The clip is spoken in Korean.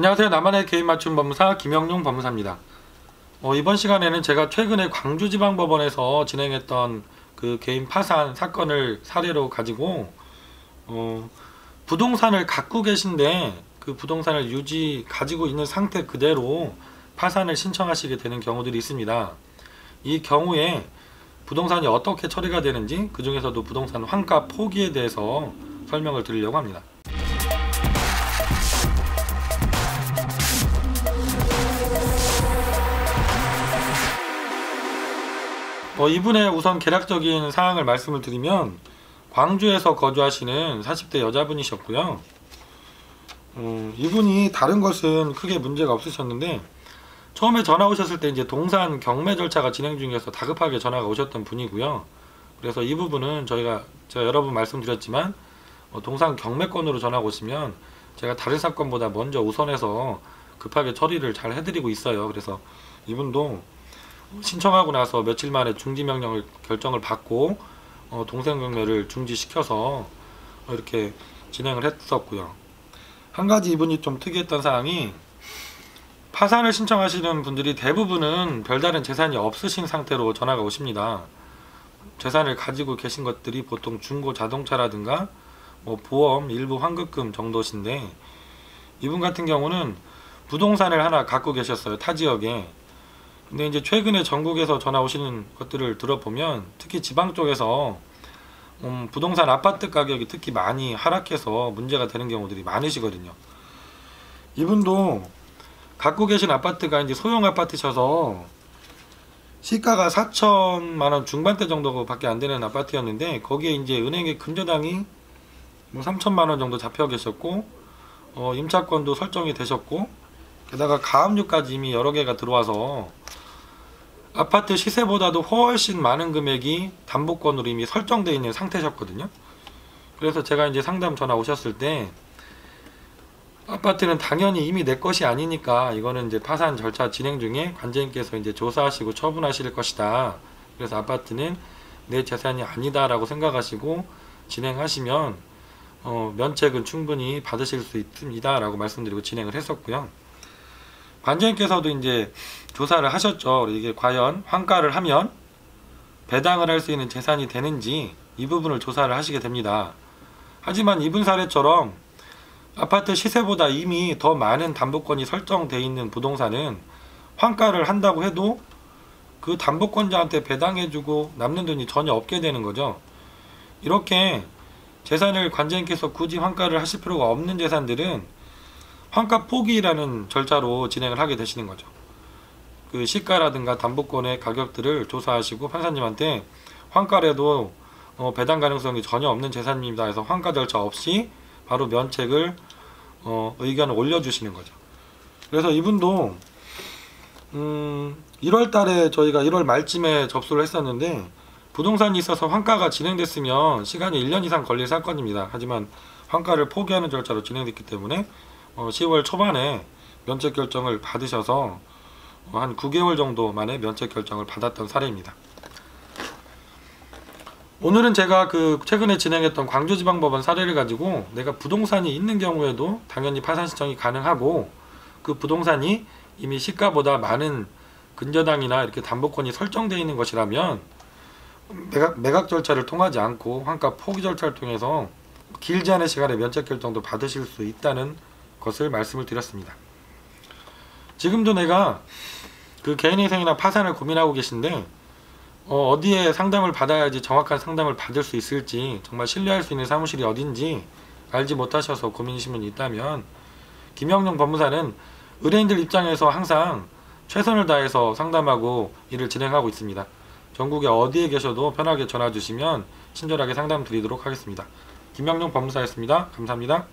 안녕하세요. 나만의 개인 맞춤 법무사 김영용 법무사입니다. 이번 시간에는 제가 최근에 광주지방법원에서 진행했던 그 개인 파산 사건을 사례로 가지고 부동산을 갖고 계신데 그 부동산을 가지고 있는 상태 그대로 파산을 신청하시게 되는 경우들이 있습니다. 이 경우에 부동산이 어떻게 처리가 되는지, 그 중에서도 부동산 환가 포기에 대해서 설명을 드리려고 합니다. 이분의 우선 개략적인 사항을 말씀을 드리면, 광주에서 거주하시는 40대 여자분이셨고요. 이분이 다른 것은 크게 문제가 없으셨는데, 처음에 전화 오셨을 때 이제 동산 경매 절차가 진행 중이어서 다급하게 전화가 오셨던 분이고요. 그래서 이 부분은 제가 여러 번 말씀드렸지만, 동산 경매권으로 전화가 오시면 제가 다른 사건보다 먼저 우선해서 급하게 처리를 잘 해드리고 있어요. 그래서 이분도 신청하고 나서 며칠 만에 중지명령을 결정을 받고 동생 경매를 중지시켜서 이렇게 진행을 했었고요. 한 가지 이분이 좀 특이했던 사항이, 파산을 신청하시는 분들이 대부분은 별다른 재산이 없으신 상태로 전화가 오십니다. 재산을 가지고 계신 것들이 보통 중고 자동차라든가 보험, 일부 환급금 정도신데, 이분 같은 경우는 부동산을 하나 갖고 계셨어요, 타 지역에. 근데 이제 최근에 전국에서 전화 오시는 것들을 들어보면 특히 지방 쪽에서 부동산 아파트 가격이 특히 많이 하락해서 문제가 되는 경우들이 많으시거든요. 이분도 갖고 계신 아파트가 이제 소형 아파트셔서 시가가 4천만원 중반대 정도밖에 안 되는 아파트였는데, 거기에 이제 은행의 근저당이 3천만원 정도 잡혀 계셨고, 임차권도 설정이 되셨고, 게다가 가압류까지 이미 여러 개가 들어와서 아파트 시세보다도 훨씬 많은 금액이 담보권으로 이미 설정되어 있는 상태셨거든요. 그래서 제가 이제 상담 전화 오셨을 때, 아파트는 당연히 이미 내 것이 아니니까 이거는 이제 파산 절차 진행 중에 관제인께서 이제 조사하시고 처분하실 것이다. 그래서 아파트는 내 재산이 아니다라고 생각하시고 진행하시면 면책은 충분히 받으실 수 있습니다 라고 말씀드리고 진행을 했었고요. 관제인께서도 이제 조사를 하셨죠. 이게 과연 환가를 하면 배당을 할 수 있는 재산이 되는지 이 부분을 조사를 하시게 됩니다. 하지만 이분 사례처럼 아파트 시세보다 이미 더 많은 담보권이 설정되어 있는 부동산은 환가를 한다고 해도 그 담보권자한테 배당해주고 남는 돈이 전혀 없게 되는 거죠. 이렇게 재산을 관제인께서 굳이 환가를 하실 필요가 없는 재산들은 환가 포기라는 절차로 진행을 하게 되시는 거죠. 그 시가라든가 담보권의 가격들을 조사하시고 판사님한테 환가라도 배당 가능성이 전혀 없는 재산입니다 해서 환가 절차 없이 바로 면책을 의견을 올려주시는 거죠. 그래서 이분도 1월 달에 저희가 1월 말쯤에 접수를 했었는데, 부동산이 있어서 환가가 진행됐으면 시간이 1년 이상 걸릴 사건입니다. 하지만 환가를 포기하는 절차로 진행됐기 때문에 10월 초반에 면책 결정을 받으셔서 한 9개월 정도 만에 면책 결정을 받았던 사례입니다. 오늘은 제가 그 최근에 진행했던 광주지방법원 사례를 가지고, 내가 부동산이 있는 경우에도 당연히 파산 신청이 가능하고, 그 부동산이 이미 시가보다 많은 근저당이나 이렇게 담보권이 설정되어 있는 것이라면 매각 절차를 통하지 않고 환가 포기 절차를 통해서 길지 않은 시간에 면책 결정도 받으실 수 있다는 것을 말씀을 드렸습니다. 지금도 내가 그 개인회생이나 파산을 고민하고 계신데, 어디에 상담을 받아야지 정확한 상담을 받을 수 있을지, 정말 신뢰할 수 있는 사무실이 어딘지 알지 못하셔서 고민이신 분이 있다면, 김영용 법무사는 의뢰인들 입장에서 항상 최선을 다해서 상담하고 일을 진행하고 있습니다. 전국에 어디에 계셔도 편하게 전화 주시면 친절하게 상담 드리도록 하겠습니다. 김영용 법무사였습니다. 감사합니다.